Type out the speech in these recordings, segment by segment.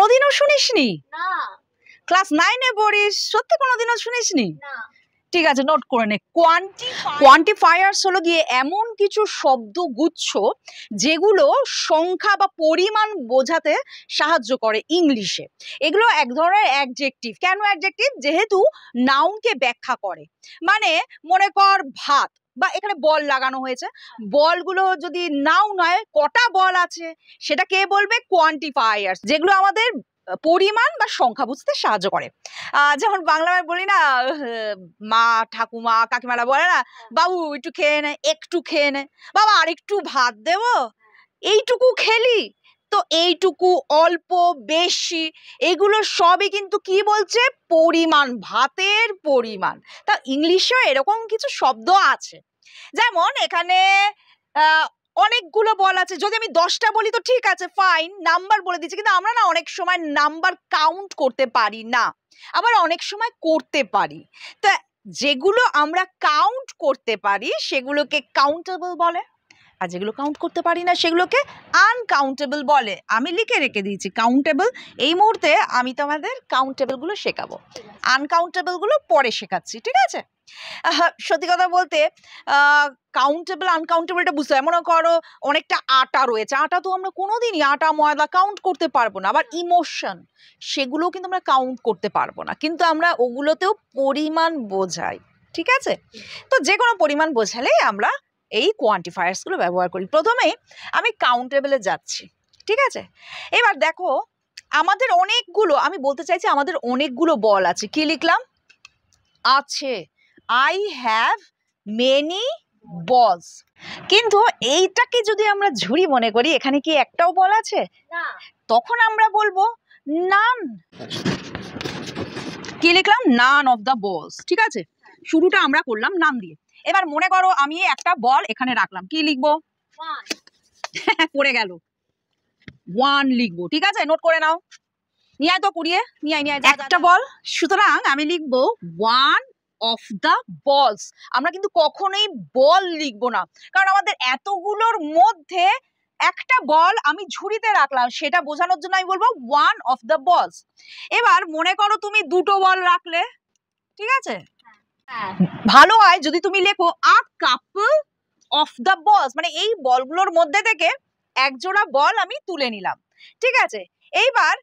কোনোদিনও শুনিসনি? না। ক্লাস 9-এ পড়িস, সত্যি কোনোদিনও শুনিসনি? না। ঠিক আছে, নোট করে নে। কোয়ান্টিফায়ার্স হলো গিয়ে এমন কিছু শব্দগুচ্ছ যেগুলো সংখ্যা বা পরিমাণ বোঝাতে সাহায্য করে ইংলিশে। এগুলো এক ধরনের অ্যাডজেক্টিভ। কেন অ্যাডজেক্টিভ? যেহেতু নাউনকে ব্যাখ্যা করে। মানে মনে কর ভাত, বা এখানে বল লাগানো হয়েছে, বলগুলো যদি নাউন হয়, কটা বল আছে সেটা কে বলবে? কোয়ান্টিফায়ার্স, যেগুলো আমাদের পরিমাণ বা সংখ্যা বুঝতে সাহায্য করে। যেমন বাংলায় বলি না, মা ঠাকুমা কাকিমারা বলে না, বাবু একটু খেয়ে নে, একটু খেয়ে নে, বাবা আর একটু ভাত দেবো, এইটুকু খেলি। তো এইটুকু, অল্প, বেশি, এগুলো সবই কিন্তু কি বলছে? পরিমাণ, ভাতের পরিমাণ। তা ইংলিশেও এরকম কিছু শব্দ আছে। যেমন এখানে অনেকগুলো বল আছে, যদি আমি 10টা বলি তো ঠিক আছে, ফাইন, নাম্বার বলে দিচ্ছি। কিন্তু আমরা না অনেক সময় নাম্বার কাউন্ট করতে পারি না, আবার অনেক সময় করতে পারি। তা যেগুলো আমরা কাউন্ট করতে পারি সেগুলোকে কাউন্টেবল বলে, আর যেগুলো কাউন্ট করতে পারি না সেগুলোকে আনকাউন্টেবল বলে। আমি লিখে রেখে দিয়েছি কাউন্টেবল। এই মুহূর্তে আমি তোমাদের কাউন্টেবলগুলো শেখাবো, আনকাউন্টেবলগুলো পরে শেখাচ্ছি, ঠিক আছে? সত্যি কথা বলতে কাউন্টেবল আনকাউন্টেবলটা বুঝতে হয়। মনে করো অনেকটা আটা রয়েছে, আটা তো আমরা কোনোদিনই আটা ময়দা কাউন্ট করতে পারবো না। আবার ইমোশন, সেগুলোও কিন্তু আমরা কাউন্ট করতে পারবো না, কিন্তু আমরা ওগুলোতেও পরিমাণ বোঝাই, ঠিক আছে? তো যে কোনো পরিমাণ বোঝালেই আমরা এই কোয়ান্টিফায়ার্সগুলো ব্যবহার করি। প্রথমেই আমি কাউন্টেবলে যাচ্ছি, ঠিক আছে? এবার দেখো আমাদের অনেকগুলো, আমি বলতে চাইছি আমাদের অনেকগুলো বল আছে। কি লিখলাম? আছে, আই হ্যাভ মেনি বলস। কিন্তু এইটাকে যদি আমরা ঝুড়ি মনে করি, এখানে কি একটাও বল আছে? না। তখন আমরা বলবো নান। কি লিখলাম? নান অফ দ্য বলস, ঠিক আছে? শুরুটা আমরা করলাম নাম দিয়ে। এবার মনে করো আমি একটা বল এখানে রাখলাম, কি লিখবো? পড়ে গেল, 1 লিখবো, ঠিক আছে? নোট করে নাও। নিয়ে আয় তো, কুড়িয়ে নিয়ে আয়, একটা বল, সুতরাং আমি লিখবো 1 অফ দ্য বলস। আমরা কিন্তু কখনোই বল লিখবো না, কারণ আমাদের এতগুলোর মধ্যে একটা বল আমি ঝুড়িতে রাখলাম, সেটা বোঝানোর জন্য আমি বলবো 1 অফ দ্য বলস। এবার মনে করো তুমি দুটো বল রাখলে, ঠিক আছে? ভালো হয় যদি তুমি লেখো আ কাপল অফ দ্য বলস, মানে এই বলগুলোর মধ্যে থেকে এক জোড়া বল আমি তুলে নিলাম, ঠিক আছে? এইবার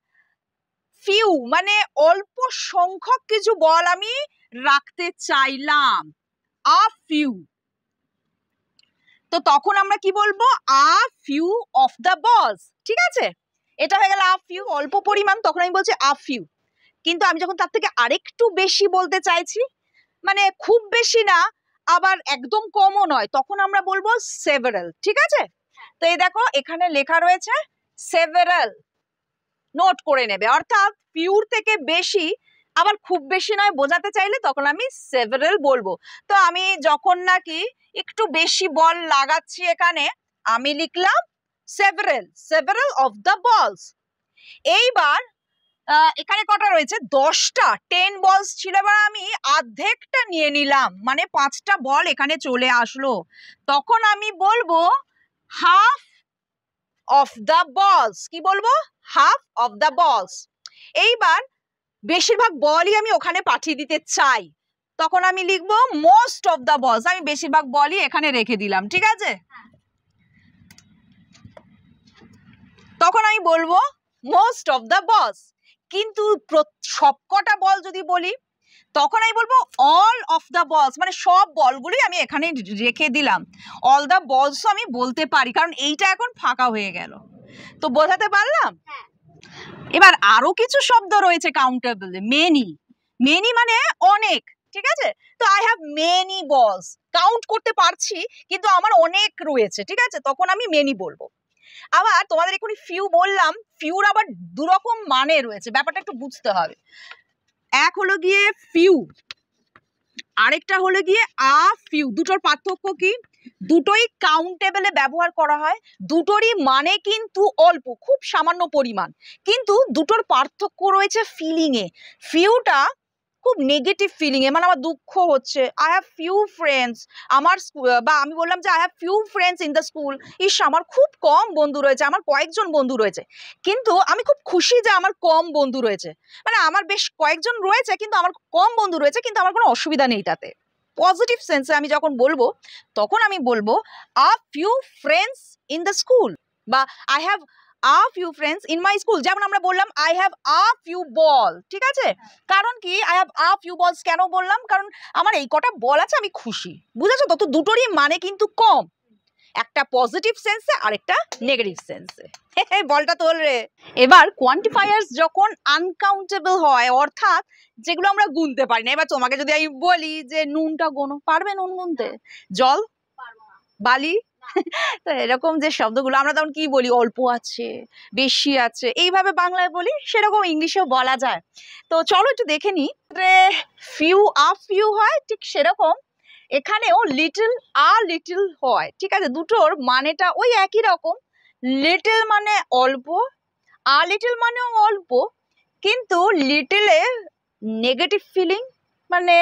ফিউ, মানে অল্প সংখ্যক কিছু বল আমি রাখতে চাইলাম, আ ফিউ। তো তখন আমরা কি বলবো? আ ফিউ অফ দ্য বলস, ঠিক আছে? এটা হয়ে গেল আ ফিউ, অল্প পরিমাণ, তখন আমি বলছি আ ফিউ। কিন্তু আমি যখন তার থেকে আরেকটু বেশি বলতে চাইছি, মানে খুব বেশি না আবার একদম কমও নয়, তখন আমরা বলবো সেভারাল, ঠিক আছে? তো এই দেখো এখানে লেখা রয়েছে সেভারাল, নোট করে নেবে। অর্থাৎ ফিউর থেকে বেশি আবার খুব বেশি নয় বোঝাতে চাইলে তখন আমি সেভারাল বলবো। তো আমি যখন নাকি একটু বেশি বল লাগাচ্ছি এখানে, আমি লিখলাম সেভারাল, সেভারাল অফ দ্য বলস। এইবার এখানে কটা রয়েছে? 10টা, 10 বলস ছিল, এবার আমি অর্ধেকটা নিয়ে নিলাম, মানে 5টা বল এখানে চলে আসলো, তখন আমি বলবো হাফ অফ দ্য বলস। কি বলবো? হাফ অফ দ্য বলস। এইবার বেশিরভাগ বলই আমি ওখানে পাঠিয়ে দিতে চাই, তখন আমি লিখবো মোস্ট অফ দ্য বলস। আমি বেশিরভাগ বলই এখানে রেখে দিলাম, ঠিক আছে? তখন আমি বলবো মোস্ট অফ দ্য বলস। কিন্তু সবকটা বল যদি বলি, তখন আমি বলবো অল অফ দ্য বলস, মানে সব বলগুলোই আমি এখানে রেখে দিলাম। অল দ্য বলসও আমি বলতে পারি, কারণ এইটা এখন ফাঁকা হয়ে গেল। তো বোঝাতে পারলাম? এবার আরো কিছু শব্দ রয়েছে কাউন্টেবল। মেনি, মেনি মানে অনেক, ঠিক আছে? তো আই হ্যাভ মেনি বলস, কাউন্ট করতে পারছি কিন্তু আমার অনেক রয়েছে, ঠিক আছে? তখন আমি মেনি বলবো। আবার তোমাদের এখন ফিউ বললাম, ফিউর আবার দুরকম মানে রয়েছে, ব্যাপারটা একটু বুঝতে হবে। এক হলো গিয়ে ফিউ, আরেকটা হলো গিয়ে আ ফিউ। দুটোর পার্থক্য কি? দুটোই কাউন্টেবলে ব্যবহার করা হয়, দুটোরই মানে কিন্তু অল্প, খুব সামান্য পরিমাণ, কিন্তু দুটোর পার্থক্য রয়েছে ফিলিং এ। ফিউটা খুব নেগেটিভ ফিলিং এ, মানে আমার দুঃখ হচ্ছে, আই হ্যাভ ফিউ ফ্রেন্ডস, আমার বা আমি বললাম যে I have few friends in the school, ইস আমার খুব কম বন্ধু রয়েছে, আমার কয়েকজন বন্ধু রয়েছে, কিন্তু আমি খুব খুশি যে আমার কম বন্ধু রয়েছে, মানে আমার বেশ কয়েকজন রয়েছে কিন্তু আমার কম বন্ধু রয়েছে, কিন্তু আমার কোনো অসুবিধা নেই তাতে। পজিটিভ সেন্সে আমি যখন বলবো তখন আমি বলবো a few friends in the school, বা I have a few friends in my school. যেমন আমরা বললাম আই হ্যাভ আ ফিউ বল, ঠিক আছে, কারণ কি আই হ্যাভ আ ফিউ বলস কেন বললাম, কারণ আমার এই কটা বল আছে, আমি খুশি, বুঝেছো তো? তো দুটোরই মানে কিন্তু কম, একটা পজিটিভ সেন্সে আর একটা নেগেটিভ সেন্সে। বলটা তোল রে। এবার কোয়ান্টিফায়ার্স যখন আনকাউন্টেবল হয়, অর্থাৎ যেগুলো আমরা গুনতে পারি না। এবার তোমাকে যদি আমি বলি যে নুনটা গোনো, পারবে নুন গুনতে? জল, বালি, তো এরকম যে শব্দগুলো আমরা তখন কি বলি, অল্প আছে, বেশি আছে, এইভাবে বাংলায় বলি, সেরকম ইংলিশেও বলা যায়। তো চলো একটু দেখে নি, ফিউ আ ফিউ হয় ঠিক সেরকম এখানেও লিটল আ লিটল হয়, ঠিক আছে, দুটোর মানেটা ওই একই রকম। লিটল মানে অল্প, আ লিটল মানেও অল্প, কিন্তু লিটলে নেগেটিভ ফিলিং, মানে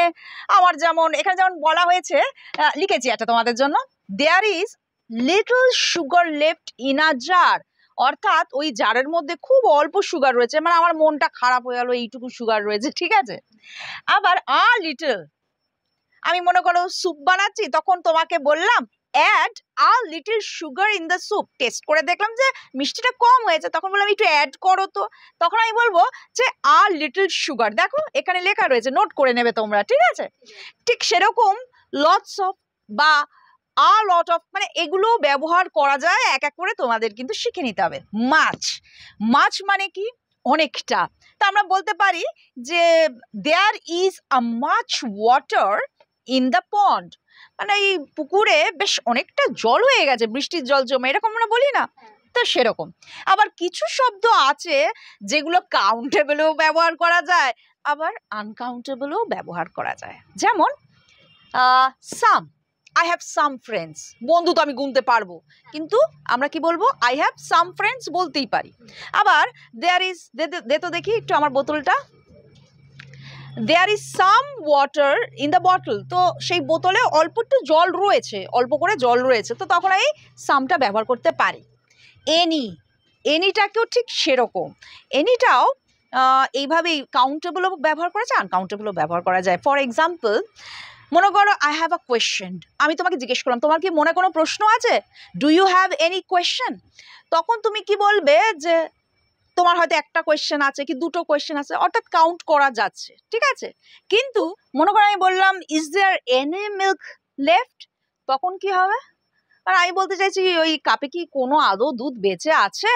আমার যেমন এখানে যেমন বলা হয়েছে, লিখেছি একটা তোমাদের জন্য, there is little sugar left in a jar, অর্থাৎ ওই জারের মধ্যে খুব অল্প সুগার রয়েছে, মানে আমার মনটা খারাপ হয়ে গেল, এইটুকু সুগার রয়েছে, ঠিক আছে। আবার আ লিটল, আমি মনে করো স্যুপ বানাচ্ছি, তখন তোমাকে বললাম add a little sugar in the soup, taste করে দেখলাম যে মিষ্টিটা কম হয়েছে, তখন বললাম একটু অ্যাড করো তো, তখন আমি বলবো যে আ লিটল সুগার, দেখো এখানে লেখা রয়েছে, নোট করে নেবে তোমরা, ঠিক আছে। ঠিক সেরকম লটস অফ বা আ লট অফ, মানে এগুলো ব্যবহার করা যায়, এক এক করে তোমাদের কিন্তু শিখে নিতে হবে। মাছ, মাছ মানে কি, অনেকটা, তা আমরা বলতে পারি যে there is a much water in the pond, মানে এই পুকুরে বেশ অনেকটা জল হয়ে গেছে, বৃষ্টির জল জমে, এরকম আমরা বলি না, তো সেরকম। আবার কিছু শব্দ আছে যেগুলো কাউন্টেবলও ব্যবহার করা যায়, আবার আনকাউন্টেবলও ব্যবহার করা যায়, যেমন সাম, আই হ্যাভ সাম ফ্রেন্ডস, বন্ধু তো আমি গুনতে পারবো, কিন্তু আমরা কি বলবো, আই হ্যাভ সাম ফ্রেন্ডস বলতেই পারি। আবার দেয়ার ইজ, দে তো দেখি একটু আমার বোতলটা, there is some water in the bottle, তো সেই বোতলে অল্প একটু জল রয়েছে, অল্প করে জল রয়েছে, তো তখন এই সামটা ব্যবহার করতে পারি। এনি, এনিটাকেও ঠিক সেরকম, এনিটাও এইভাবেই কাউন্টেবলও ব্যবহার করা যায়, আনকাউন্টেবলও ব্যবহার করা যায়। ফর এক্সাম্পল, মনে করো আই হ্যাভ আ কোয়েশ্চেন, আমি তোমাকে জিজ্ঞেস করলাম তোমার কি মনে কোনো প্রশ্ন আছে, do you have any question, তখন তুমি কি বলবে যে তোমার হয়তো একটা কোয়েশ্চেন আছে কি দুটো কোয়েশ্চেন আছে, অর্থাৎ কাউন্ট করা যাচ্ছে, ঠিক আছে। কিন্তু মনে করো আমি বললাম is there any milk left, তখন কি হবে, আর আমি বলতে চাইছি ওই কাপে কি কোনো আদৌ দুধ বেঁচে আছে,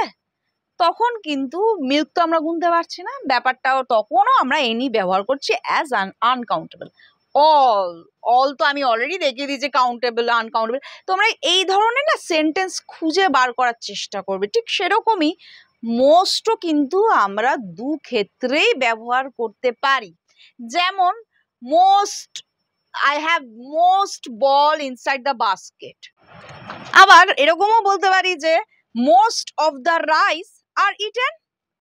তখন কিন্তু মিল্ক তো আমরা গুনতে পারছি না, ব্যাপারটাও তখনও আমরা এনি ব্যবহার করছি অ্যাজ আনকাউন্টেবল। অল, অল তো আমি অলরেডি দেখিয়ে দিয়েছি কাউন্টেবল আনকাউন্টেবল, তোমরা এই ধরনের না সেন্টেন্স খুঁজে বার করার চেষ্টা করবে। ঠিক সেরকমই মোস্টও কিন্তু আমরা দু ক্ষেত্রেই ব্যবহার করতে পারি, যেমন most, I have most ball inside the basket, আবার এরকমও বলতে পারি যে most of the rice are eaten,